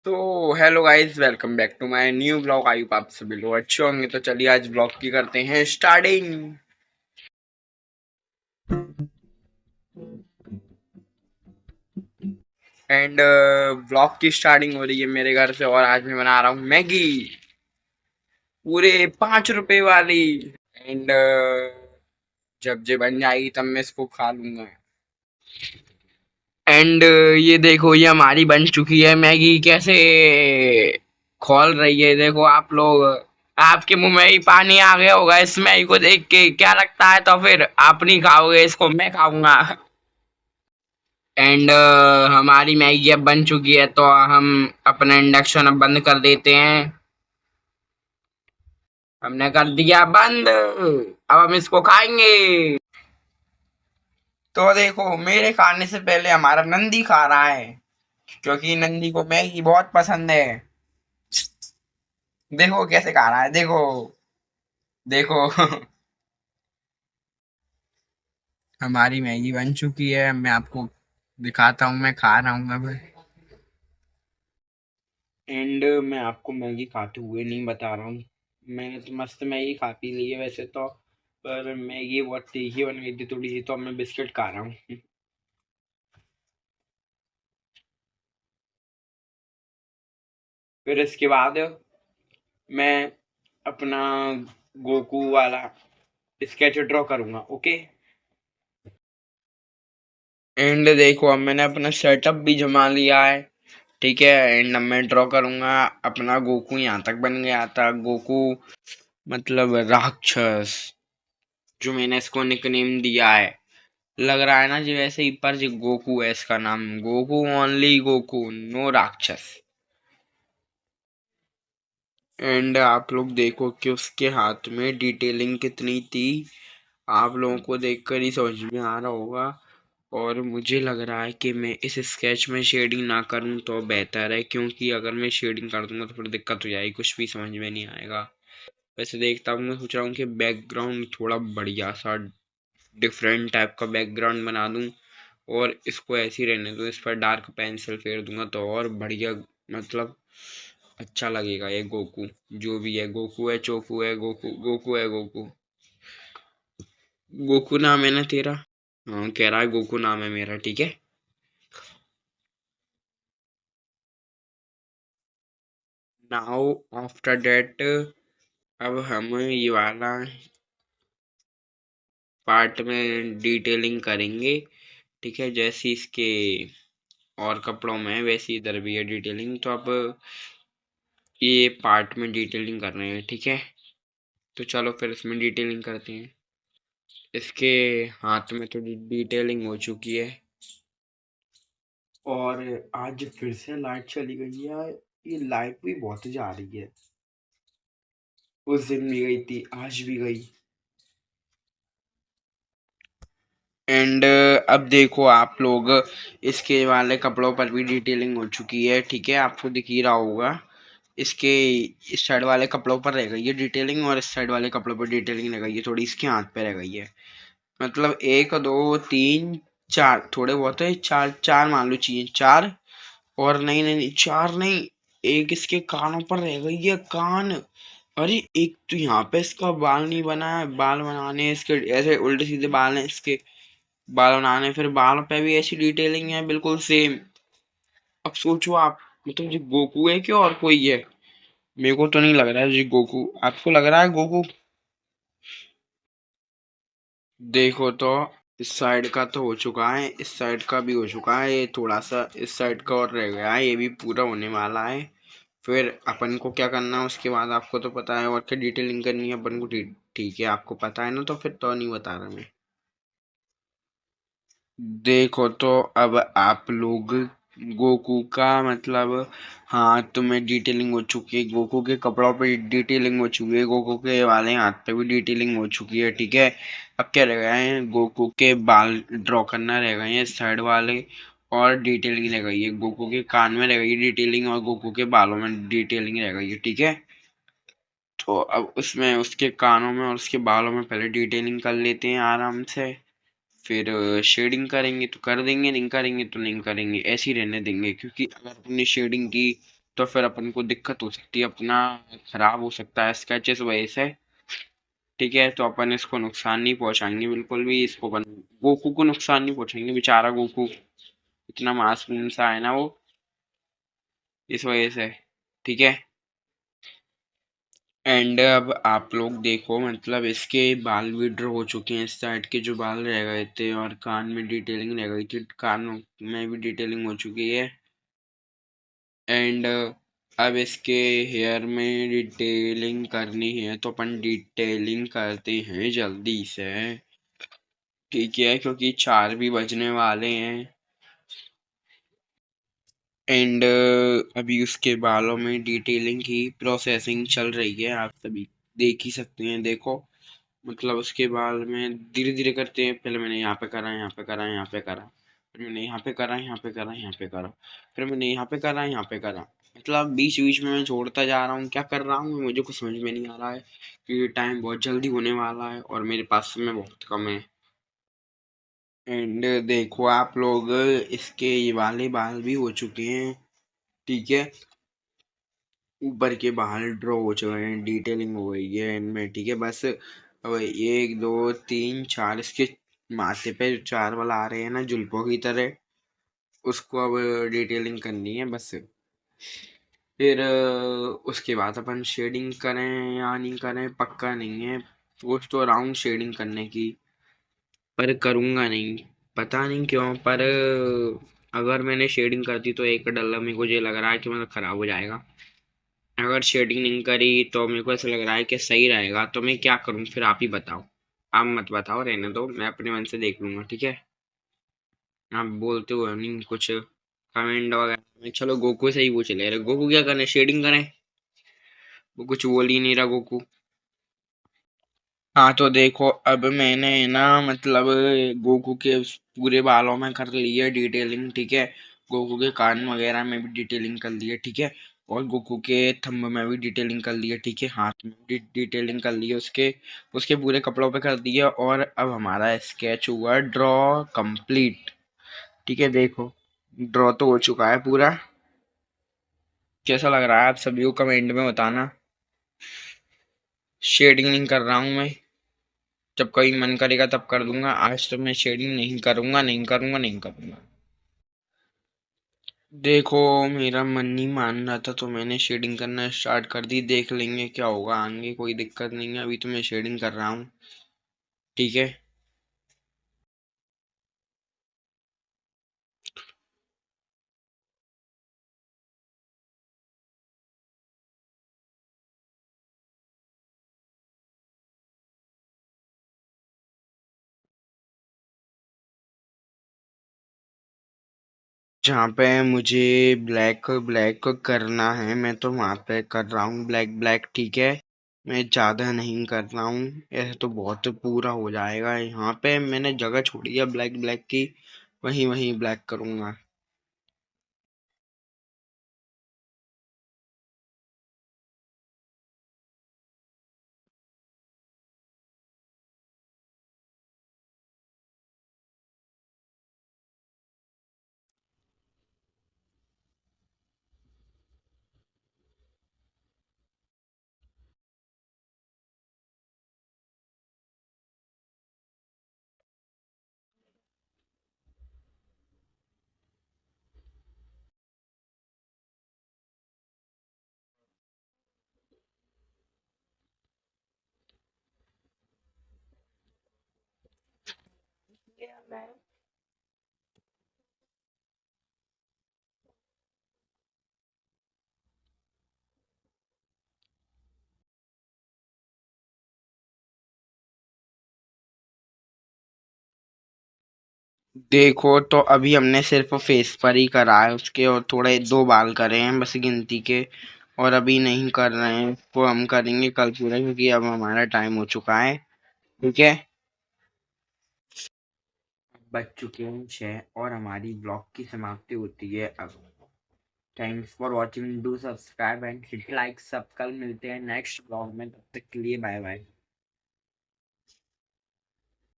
तो hello guys, welcome back to my new blog. I आप सभी लोग अच्छे होंगे। तो चलिए आज ब्लॉग की करते हैं स्टार्टिंग। एंड ब्लॉग की स्टार्टिंग हो रही है मेरे घर से, और आज मैं बना रहा हूँ मैगी, पूरे 5 रुपए वाली। एंड जब ये बन जाएगी तब मैं इसको खा लूंगा। एंड ये देखो, ये हमारी बन चुकी है मैगी। कैसे खोल रही है देखो आप लोग। आपके मुंह में ही पानी आ गया होगा इस मैगी को देख के। क्या लगता है? तो फिर आप नहीं खाओगे इसको, मैं खाऊंगा। एंड हमारी मैगी अब बन चुकी है, तो हम अपना इंडक्शन अब बंद कर देते हैं। हमने कर दिया बंद, अब हम इसको खाएंगे। तो देखो, मेरे खाने से पहले हमारा नंदी खा रहा है, क्योंकि नंदी को मैगी बहुत पसंद है। देखो कैसे खा रहा है, देखो देखो। हमारी मैगी बन चुकी है, मैं आपको दिखाता हूँ मैं खा रहा हूँ अब। एंड मैं आपको मैगी खाते हुए नहीं बता रहा हूँ। मैंने तो मस्त मैगी खा पी ली है वैसे तो, पर मैगी बहुत तीखी बन गई थी थोड़ी सी, तो अब मैं बिस्किट खा रहा हूँ। फिर इसके बाद मैं अपना गोकू वाला स्केच ड्रॉ करूंगा। ओके। एंड देखो, अब मैंने अपना सेटअप भी जमा लिया है, ठीक है। एंड अब मैं ड्रॉ करूंगा अपना गोकू। यहाँ तक बन गया था गोकू, मतलब राक्षस, जो मैंने इसको निकनेम दिया है। लग रहा है ना जी वैसे ही, पर जी गोकू है इसका नाम। गोकू, ओनली गोकू, नो राक्षस। एंड आप लोग देखो कि उसके हाथ में डिटेलिंग कितनी थी, आप लोगों को देखकर ही समझ में आ रहा होगा। और मुझे लग रहा है कि मैं इस स्केच में शेडिंग ना करूं तो बेहतर है, क्योंकि अगर मैं शेडिंग कर दूंगा तो फिर दिक्कत हो जाएगी, कुछ भी समझ में नहीं आएगा। वैसे देखता हूँ, मैं सोच रहा हूँ कि बैकग्राउंड थोड़ा बढ़िया सा डिफरेंट टाइप का बैकग्राउंड बना दूं, और इसको ऐसे ही रहने दूं। इस पर डार्क पेंसिल फेर दूंगा तो और बढ़िया, मतलब अच्छा लगेगा। ये गोकू जो भी है, गोकू है, चोकू है, गोकू गोकू है, गोकू। गोकू नाम है ना तेरा? हाँ, कह रहा है गोकू नाम है मेरा, ठीक है। नाउ आफ्टर दैट, अब हम ये वाला पार्ट में डिटेलिंग करेंगे, ठीक है। जैसी इसके और कपड़ों में है वैसी इधर भी है डिटेलिंग। तो अब ये पार्ट में डिटेलिंग कर रहे हैं, ठीक है। तो चलो फिर इसमें डिटेलिंग करते हैं। इसके हाथ में तो डिटेलिंग हो चुकी है, और आज फिर से लाइट चली गई है। ये लाइट भी बहुत जा रही है, उस दिन भी गई थी, आज भी गई। एंड अब देखो आप लोग, इसके वाले कपड़ों पर भी डिटेलिंग हो चुकी है, ठीक है। आपको दिख ही रहा होगा। इसके इस साइड वाले कपड़ों पर रह गई है डिटेलिंग, और इस साइड वाले कपड़ों पर डिटेलिंग रह गई है थोड़ी, इसके हाथ पे रह गई है। मतलब एक दो तीन चार, थोड़े बहुत है, चार चार मान लो चाहिए, चार। और नहीं नहीं नहीं, चार नहीं, एक इसके कानों पर रह गई है, कान। अरे एक तो यहाँ पे इसका बाल नहीं बना है, बाल बनाने इसके ऐसे उल्टे सीधे बाल हैं इसके। बाल बनाने, फिर बालों पे भी ऐसी डिटेलिंग है बिल्कुल सेम। अब सोचो आप, मतलब ये गोकू है क्या और कोई है? मेरे को तो नहीं लग रहा है जी गोकू। आपको लग रहा है गोकू? देखो तो, इस साइड का तो हो चुका है, इस साइड का भी हो चुका है, ये थोड़ा सा इस साइड का और रह गया है, ये भी पूरा होने वाला है। फिर अपन को क्या करना है उसके बाद आपको तो पता है, और क्या डिटेलिंग करनी है अपन को, ठीक है। आपको पता है ना, तो फिर तो नहीं बता रहा मैं। देखो तो, अब आप लोग गोकू का मतलब हाथ में डिटेलिंग हो चुकी है, गोकू के कपड़ों पे डिटेलिंग हो चुकी है, गोकू के वाले हाथ पे भी डिटेलिंग हो चुकी है, ठीक है। अब क्या रह गए हैं, गोकू के बाल ड्रॉ करना रह गए हैं साइड वाले, और डिटेलिंग रह गई है। गोकू के कान में रह गई है डिटेलिंग, और गोकू के बालों में डिटेलिंग रह गई है, ठीक है। तो अब उसमें उसके कानों में और उसके बालों में पहले डिटेलिंग कर लेते हैं आराम से। फिर शेडिंग करेंगे तो कर देंगे, नहीं करेंगे तो नहीं करेंगे, ऐसे ही रहने देंगे। क्योंकि अगर तुमने शेडिंग की तो फिर अपन को दिक्कत हो सकती है, अपना खराब हो सकता है स्केच इस वजह से। ठीक है, तो अपन इसको नुकसान नहीं पहुंचाएंगे बिल्कुल भी, इसको अपन गोकू को नुकसान नहीं पहुंचाएंगे, बेचारा गोकू इतना मासूम सा है ना वो, इस वजह से। ठीक है, एंड अब आप लोग देखो, मतलब इसके बाल भी ड्रॉ हो चुके हैं, इस साइड के जो बाल रह गए थे और कान में डिटेलिंग रह गई थी, कानों में भी डिटेलिंग हो चुकी है। एंड अब इसके हेयर में डिटेलिंग करनी है तो अपन डिटेलिंग करते हैं जल्दी से। ठीक है, क्योंकि 4 भी बजने वाले हैं। एंड अभी उसके बालों में डिटेलिंग की प्रोसेसिंग चल रही है, आप सभी देख ही सकते हैं। देखो, मतलब उसके बाल में धीरे धीरे करते हैं, पहले मैंने यहाँ पे करा, यहाँ पे करा, यहाँ पे करा, फिर मैंने यहाँ पे करा, यहाँ पे करा, यहाँ पे करा, फिर मैंने यहाँ पे करा, यहाँ पे करा। मतलब बीच बीच में मैं जोड़ता जा रहा हूँ, क्या कर रहा हूँ मुझे कुछ समझ में नहीं आ रहा है, क्योंकि टाइम बहुत जल्दी होने वाला है और मेरे पास समय बहुत कम है। एंड देखो आप लोग, इसके ये वाले बाल भी हो चुके हैं। ठीक है, ऊपर के बाल ड्रॉ हो चुके हैं, डिटेलिंग हो गई है इनमें। ठीक है, बस अब 1 2 3 4 इसके माथे पे 4 वाला आ रहे हैं ना जुल्फों की तरह, उसको अब डिटेलिंग करनी है बस। फिर उसके बाद अपन शेडिंग करें या नहीं करें पक्का नहीं है, सोच तो रहा हूँ शेडिंग करने की, पर करूँगा नहीं, पता नहीं क्यों। पर अगर मैंने शेडिंग कर दी तो एक डल्ला मेरे को ये लग रहा है कि मतलब ख़राब हो जाएगा। अगर शेडिंग नहीं करी तो मेरे को ऐसा लग रहा है कि सही रहेगा, तो मैं क्या करूँ फिर, आप ही बताओ। आप मत बताओ, रहने दो, मैं अपने मन से देख लूँगा। ठीक है, आप बोलते हो नहीं कुछ कमेंट वगैरह में, चलो गोकू से ही पूछ ले रहे, गोकू क्या करें, शेडिंग करें? वो कुछ बोल ही नहीं रहा गोकू। हाँ तो देखो, अब मैंने ना मतलब गोकू के पूरे बालों में कर ली है डिटेलिंग। ठीक है, गोकू के कान वगैरह में भी डिटेलिंग कर ली है। ठीक है, और गोकू के थंब में भी डिटेलिंग कर ली है। ठीक है, हाथ में भी डिटेलिंग कर ली है, उसके उसके पूरे कपड़ों पे कर दी है। और अब हमारा स्केच हुआ ड्रॉ कंप्लीट। ठीक है, देखो ड्रॉ तो हो चुका है पूरा। कैसा लग रहा है आप सभी को कमेंट में बताना। शेडिंग नहीं कर रहा हूँ मैं, जब कभी मन करेगा तब कर दूंगा, आज तो मैं शेडिंग नहीं करूंगा, नहीं करूंगा, नहीं करूंगा। देखो, मेरा मन नहीं मान रहा था तो मैंने शेडिंग करना स्टार्ट कर दी, देख लेंगे क्या होगा आगे, कोई दिक्कत नहीं है, अभी तो मैं शेडिंग कर रहा हूँ। ठीक है, जहाँ पे मुझे ब्लैक ब्लैक करना है मैं तो वहाँ पे कर रहा हूँ ब्लैक ब्लैक। ठीक है, मैं ज़्यादा नहीं कर रहा हूँ, ऐसे तो बहुत पूरा हो जाएगा। यहाँ पे मैंने जगह छोड़ी है ब्लैक ब्लैक की, वहीं वहीं ब्लैक करूँगा। देखो, तो अभी हमने सिर्फ फेस पर ही करा है उसके, और थोड़े 2 बाल करे हैं बस गिनती के, और अभी नहीं कर रहे हैं, तो हम करेंगे कल पूरा, क्योंकि अब हमारा टाइम हो चुका है। ठीक है, बज चुके हैं 6 और हमारी ब्लॉग की समाप्ति होती है अब। Thanks for watching, do subscribe and hit like सब। कल मिलते हैं नेक्स्ट ब्लॉग में, तब तक के लिए बाय बाय।